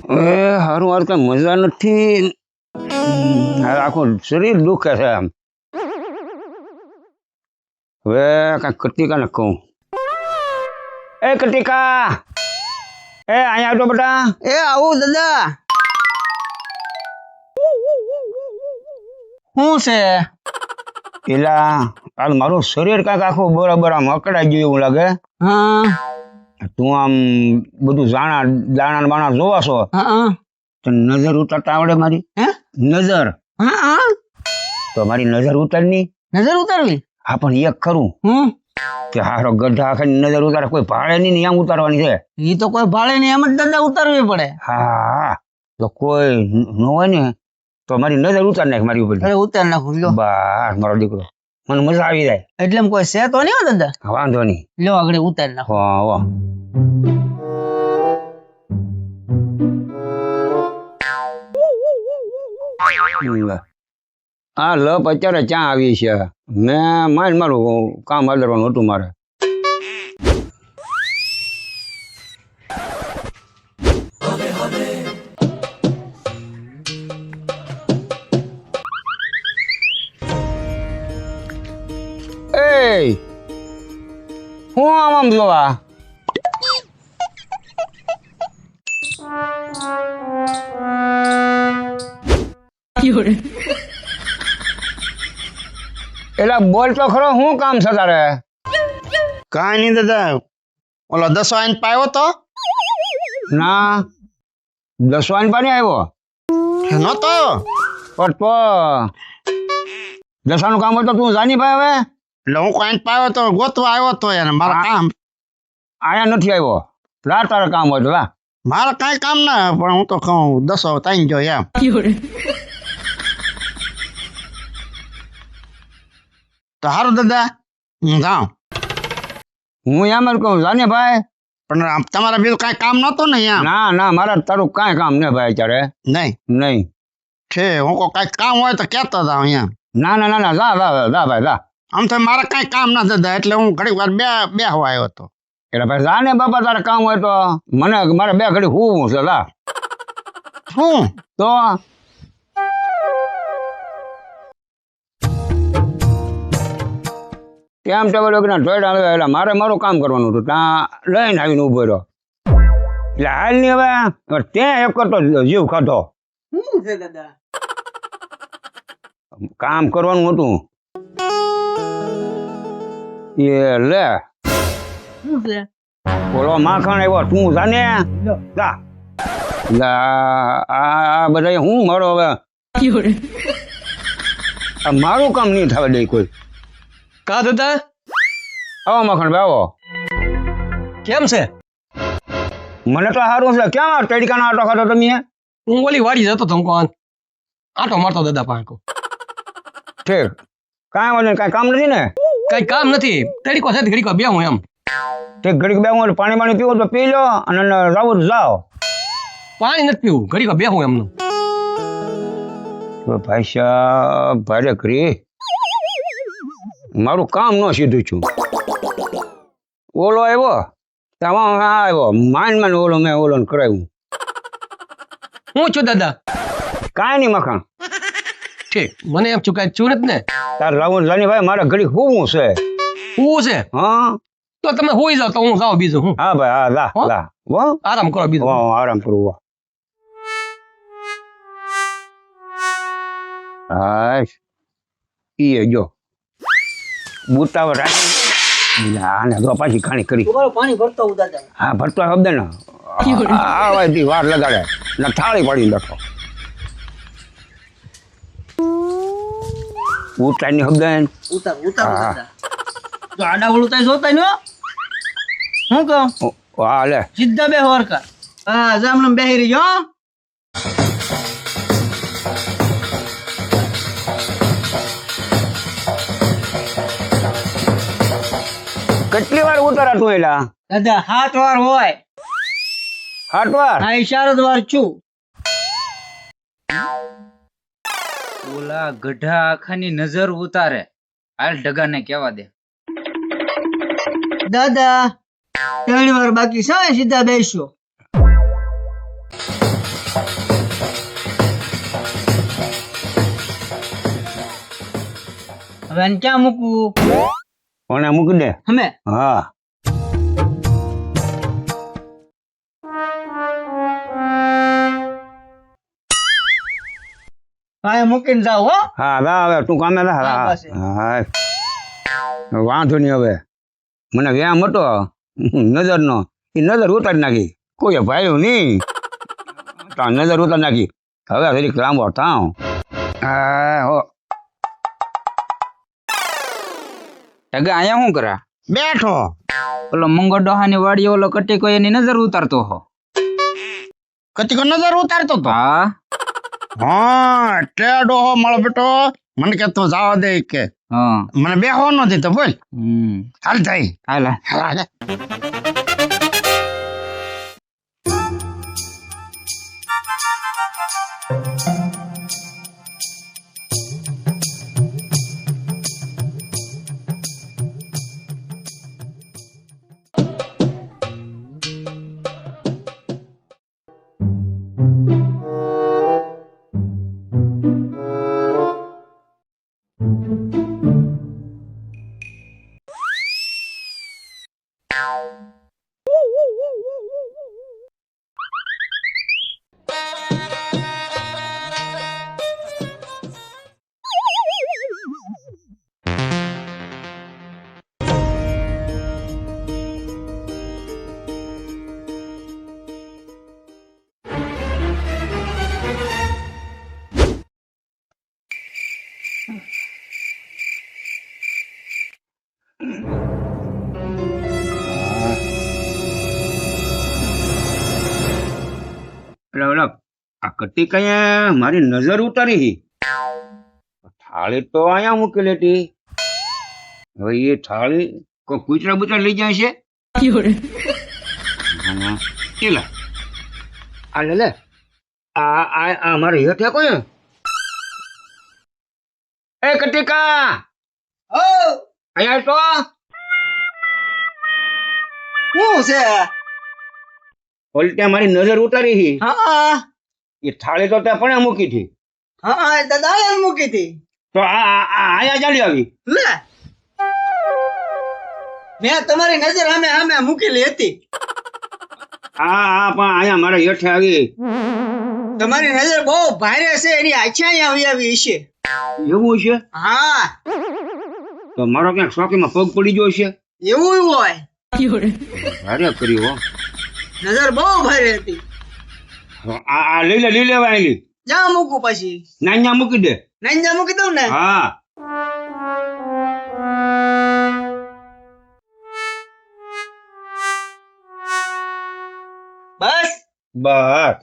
હારું હારું કઈ મજા નથી. આખું શરીર દુખે છે આમ. હવે કઈ કટિકાને કહું. એ કટિકા, એ અહીંયા આવજો બેટા. એ આવું દાદા. શું છે? એલા હાલ મારું શરીર કાંઈક આખું બરાબર આમ અકળાઈ ગયું એવું લાગે. હા તું આમ બધું દાણા બાણા જોવા છો હા તો નજર ઉતારતા આવડે મારી? હે નજર? હા હા તો મારી નજર ઉતારની. નજર ઉતારવી? હા પણ એક ખરું હું કે હારો ગઢા આખી નજર ઉતારે, કોઈ ભાડે નહીં આમ ઉતારવાની છે. એ તો કોઈ ભાડે નહીં, એમ જ દાદા ઉતારવી પડે. હા તો કોઈ ન હોય ને તો મારી નજર ઉતાર નાખ મારી ઉપર. અરે ઉતાર નાખું લ્યો. બસ મારો દીકરો, મને મજા આવી જાય. એટલે એમ કોઈ છે તો નહીં હો દાદા. વાંધો નહીં, લ્યો આગળ ઉતાર નાખો. વાહ વાહ. આ લપ અત્યારે ક્યાં આવી છે? મેં મારું કામ આદરવાનું હતું મારે. એ હું આમ જોવા એલા બોલ તો ખરો, શું કામ છે તારે? કાંઈ નહીં દાદા, ઓલો 10 આઈને પાયો તો ના 10 વાન પાણી આવ્યો નતો. પણ તો દશાનું કામ હોય તો તું જાની ભાઈ. હવે એટલે હું આઈને પાયો તો ગોતવા આવ્યો તો એને મારા કામ. આયા નથી આવ્યો. લા તારે કામ હોય તો લા. મારે કાંઈ કામ ના, પણ હું તો કહું 10 તાઈ જો એમ. તો સારું દાદા, હું જાઉં. હું એમ જ કહું જાને ભાઈ. પણ તમારા બીજું કાંઈ કામ નતું ને એમ? ના ના મારે તારું કાંઈ કામ ને ભાઈ અત્યારે નહીં નહીં. છે હું કહું કાંઈક કામ હોય તો કહેતો જાઉં એમ. ના ના ના ના જા જા જા ભાઈ જા. આમ તો મારે કાંઈ કામ ના દાદા, એટલે હું ઘડીક વાર બેહવા આવ્યો હતો. એટલે ભાઈ જા ને બાપા, તારે કામ હોય તો મને મારે 2 ઘડી હું છે લા. શું તો કેમ ટેબલ વગરના ઢોળ આવે એટલે મારે મારું કામ કરવાનું હતું. ત્યાં લઈને આવીને ઉભો રહ્યો. એટલે હાલ ની હવે ત્યાં એક કરતો જીવ ખાધો. શું છે દાદા? કામ કરવાનું હતું એ લે. શું છે? ઓલો માખણ આવ્યો, તું જાને જા. આ બધા હું મારો હવે આ મારું કામ નહીં થવા દે કોઈ. કા દાદા? આવો માખણ ભાઈ આવો. કેમ છે? મને તો સારું છે. કેમ આ તડકાનો આટો ખાતો તમે? હું ઓલી વાડી જતો તો આટો મારતો દાદા પાસે. ઠીક, કાંઈ વાંધો નહીં. કાંઈ કામ નથી ને? કઈ કામ નથી, તડીકો છે ઘડીકો બે હું એમ. ઠીક, ઘડીક બે હું પાણી પાણી પીવું તો પી લો અને જાવું તો જાઓ. પાણી નથી પીવું, ઘડીકો બે હું એમનું. ભાઈ સાહેબ ભારે કરી મારું કામ ન સીધું છું. ઓલો આવ્યો આવ્યો માન ઓલો મેં ઓલો કરાવ્યું. હું છું દાદા? કાંઈ નહીં મખાણ. ઠીક, મને એમ છું કાંઈ છું નથી ને? તારે લાવું જાની ભાઈ, મારે ઘડી હોવું છે. હું છે? હા તો તમે હોઈ જાવ તો હું જાઉં બીજું. હું હા ભાઈ હા લા લા વાહ આરામ કરો બીજું. વાહ આરામ કરું વાહ. હા ઈ જો બુટાવ રાખી આને તો પાછી ખાણી કરી. પાણી ભરતો હું દાદા. હા ભરતો શબ્દ ને આવાથી વાર લગાડે ને થાળી પડી બેઠો. ઉતારની શબ્દ ઉતાર ઉતાર દાદા. તો આડા વળું તાઈ જોતા ન હો. હું કહું હા લે સીધા બે હરકા. હા જામણમ બેહી રહી જો. કેટલી વાર ઉતારા તું? એલા દાદા 7 વાર હોય. 8 વાર? હા 4 વાર છું. ઓલા ગઢા આખાની નજર ઉતારે. હાલ ઢગાને કેવા દે. દાદા 3 વાર બાકી છે, સીધા બેસો. હવે આને ક્યાં મૂકવું? કોને મૂકી દે. અમે હા હા મૂકીને જાવ હો. હા જા હવે તું કામે જા. હા, હા પાસે. હા વાંધો નહીં. હવે મને વ્યામ હતો નજરનો, એ નજર ઉતારી નાખી. કોઈ ભાઈ નહીં તો આ નજર ઉતારી નાખી. હવે થોડીક લાંબો થાવ. હા હો ટગા અહીંયા શું કરા? બેઠો. ઓલો મંગળ ડોહાની વાડી ઓલો કટીકો એની નજર ઉતારતો હો. કતીકો નજર ઉતારતો તો. હા હા એટલે ડોહો મળો બેટો મને કે તું જવા દે કે હા મને બેહો નથી તો બોલ. હાલ થાય. હાલ હાલ. હાલ. એટલે ઓલા આ કટીકાએ મારી નજર ઉતારી. થાળી તો અહીંયા મૂકેલી હતી. હવે એ થાળી કોઈ કૂતરા બુતરા લઈ જાય છે. હા, કેલા આ લે લે આ મારે હેઠે કોઈ. એ કટીકા અહીંયા તો શું છે? ઓલટ્યા મારી નજર ઉતારી હતી. હા એ થાળી તો ત્યાં પણ મૂકી હતી. હા દાદા મૂકી હતી. તો આયા ચાલી આવી. લે મેં તમારી નજર સામે મૂકેલી હતી. હા પણ અહીંયા મારા હેઠે આવી. તમારી નજર બહુ ભારે છે, એની આછા અહીંયા આવી છે. એવું છે? હા તો મારો ક્યાંક શોખીમાં પગ પડી ગયો છે. એવું હોય. ભારે કરી હો. નજર બહુ ભારે હતી. આ લઈ લેવા આવેલી. જા મૂકું પછી. નાન્યા મૂકી દે. નાઈ મૂકી દઉં ને. હા બસ બસ.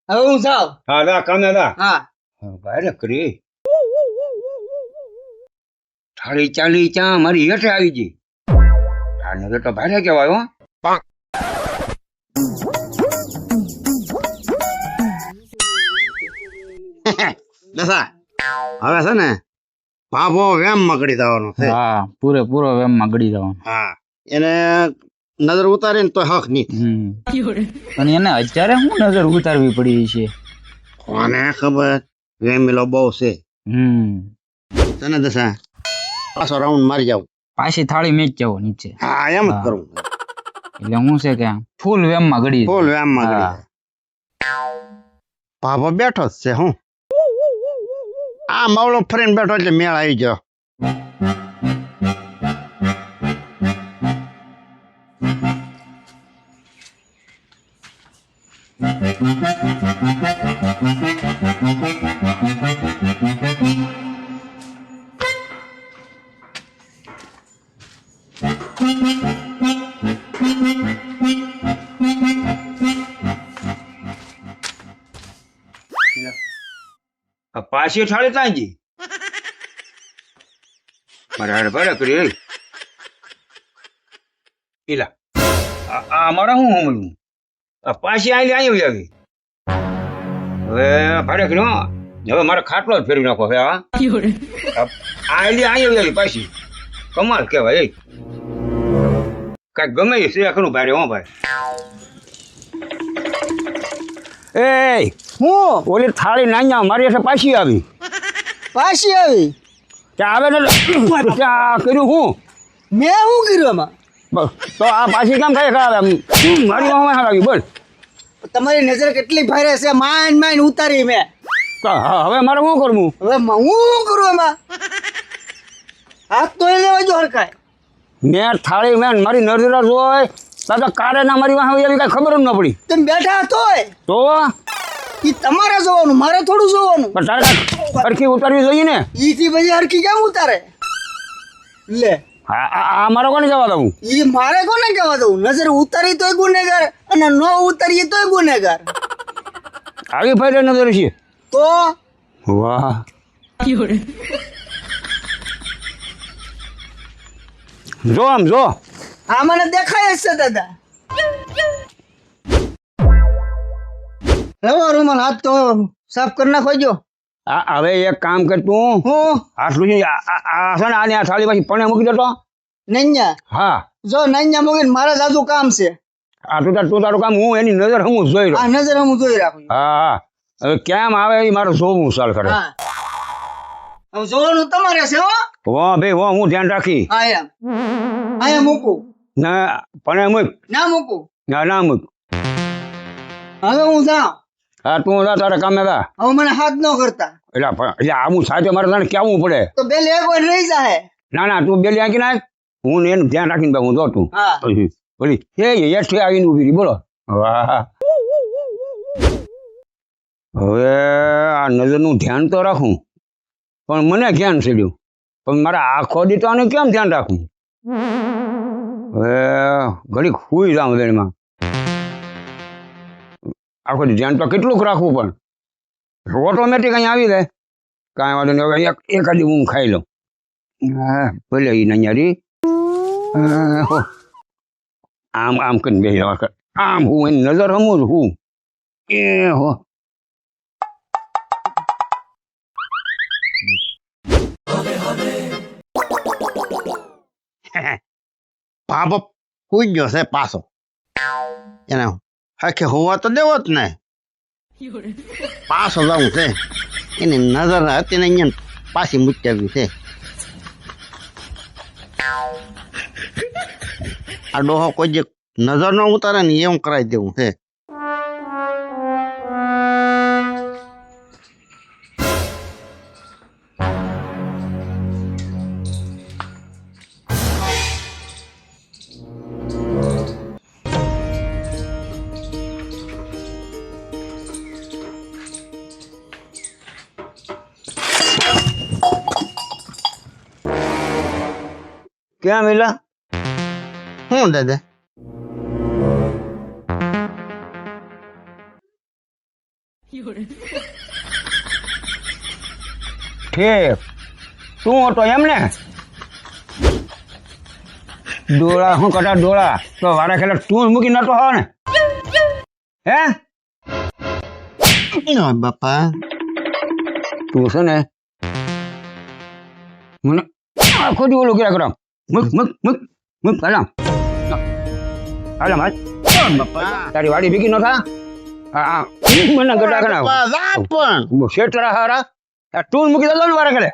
હવે હું જાઉં. હા દા કામે દા. હા ભારે કરી. થાળી ચાલી ચા મારી હેઠે આવી ગઈ. આ નજર તો ભારે કહેવાય હો. દસા હવે છે ને ભાભો વેમ મકડી જવાનો છે. હા પૂરેપૂરો વેમમાં ગળી જવાનું. હા એને નજર ઉતારીને તો હક નહીં. પણ એને અત્યારે શું નજર ઉતારવી પડી છે? કોને ખબર વેમીલો બહુ છે. તને દસા પાછો રાઉન્ડ મારી જાવ. પાછી થાળી મેચ જાવ નીચે. હા એમ જ હા. કરું. એટલે હું છે કે ફૂલ વેમમાં ગળી જાય. ફૂલ વેમ મકડી હા. ભાભો બેઠો જ છે. હું આ માવડો ફરીને બેઠો એટલે મેળ આવી ગયો. પાછી થાળી ત્યાં ગઈ. મારે ભારે કરી. એલા આ મારા શું હમલું. પાછી આવી આવી. હવે ભારે કરી. હવે મારે ખાટલો જ ફેરવી નાખો. હવે આવી પાછી કમાલ કેવાય. કઈક ગમે એ છે ખરું ભારે. હો ભાઈ એ હું ઓલી થાળી નાન્યા મારી પાસે પાછી આવી. પાછી આવી. ત્યાં આવે ને ત્યાં કર્યું હું મેં શું કર્યું એમાં? બસ તો આ પાછી કેમ થાય ખરાબ મારી વાહમાં આવી બોલ તમારી નજર કેટલી ભારે છે, માઇન માઇન ઉતારી મેં. તો હવે મારે શું કરવું હવે હું શું કરું એમાં? હાથ તો લેવા જો હરખાય. મેં થાળી મેં મારી નજર જોય દાદા કારે ના મારી વાહ એવી કઈ ખબર જ ન પડી તમે બેઠા તોય તો ઈ તમારે જોવાનું, મારે થોડું જોવાનું. પણ તારે સરખી ઉતારવી જોઈએ ને ઈથી પછી હરખી કેમ ઉતારે? લે આ મારો કોને જવા દઉં ઈ મારે કોને કહેવા દઉં? નજર ઉતારી તોય ગુનેગાર અને ન ઉતારીએ તોય ગુનેગાર. આવી ફાઈલે નજર છે તો વાહ જો આમ જો આ મને દેખાય જ છે દાદા. લેવો રૂમાલ, હાથ તો સાફ કરી નાખો જો. હવે એક કામ કર તું હું આટલું છે આ છે ને આની આ થાળી પાછી પણ મૂકી દેતો નૈયા હા જો નૈયા મૂકીને મારે જાજુ કામ છે. આ તું તારું કામ હું એની નજર હું જોઈ રહ્યો આ નજર હું જોઈ રાખું. હા હવે કેમ આવે એ મારે જોવું ચાલ કરે હા હવે જોવાનું તમારે છે હો. વાહ ભાઈ વાહ હું ધ્યાન રાખી આયા મૂકું ના પણ મૂક ના મૂકું. ના મૂક હવે હું જાઉં. હા તું જા તારા કામે જા હવે મને હાથ ન કરતા એટલે આવું સાથે મારે તને કેવું પડે તો બે લેગ હોય રહી જાય. ના તું બે આંકી નાખ હું ને એનું ધ્યાન રાખીને હું જોતું હા બોલી એ યઠે આવીને ઉભી રહી બોલો વાહ હવે આ નજરનું ધ્યાન તો રાખું પણ મને ધ્યાન ચડ્યું પણ મારા આખો દી તો આને કેમ ધ્યાન રાખું હવે ઘડીક સુઈ જાઉં એમાં આખો દી ધ્યાન તો કેટલુંક રાખવું પણ ઓટોમેટિક અહીં આવી જાય કાંઈ વાંધો નહીં હવે એકાદી હું ખાઈ લઉં હા ભલે એ નૈયારી આમ કરીને બે આમ હું એની નજર હમું હું એ હો બાપ હુઈ ગયો છે પાછો એને આખે હોવા તો દેવો જ ને પાછો જવું છે એની નજર હતી ને અહીંયા પાછી મૂકી છે આ ડોહો કોઈ જે નજર ન ઉતારે ને એવું કરાવી દેવું છે ક્યાં મિલા શું દાદા ઠીક તું હતો એમ ને ડોળા શું કટા ડોળા તો વારા ખેલા તું મૂકી નતો હો ને હે બાપા તું છે ને મને આખો દી ઓલું કર્યા કરો મૂક હાલામ હાલ બાપા તારી વાડી ભીગી ન થા હા મને ગડા કરા પણ શેઠરા હારા તું મૂકી દો ને વારા ખેલે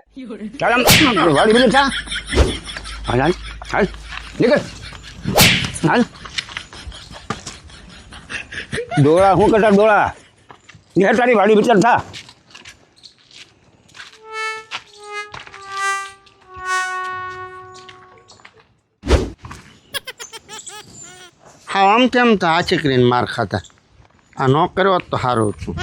ચાલ વાડી ભીગી થા હાલ હાલ હાલ નીકળ હાલ ડોળા શું કરતા ડોળા ને તારી વાડી વિચાર થા હા આમ કેમ તો આ ચીકરીને માર ખાતા આ ન કર્યો હોત તો સારું હતું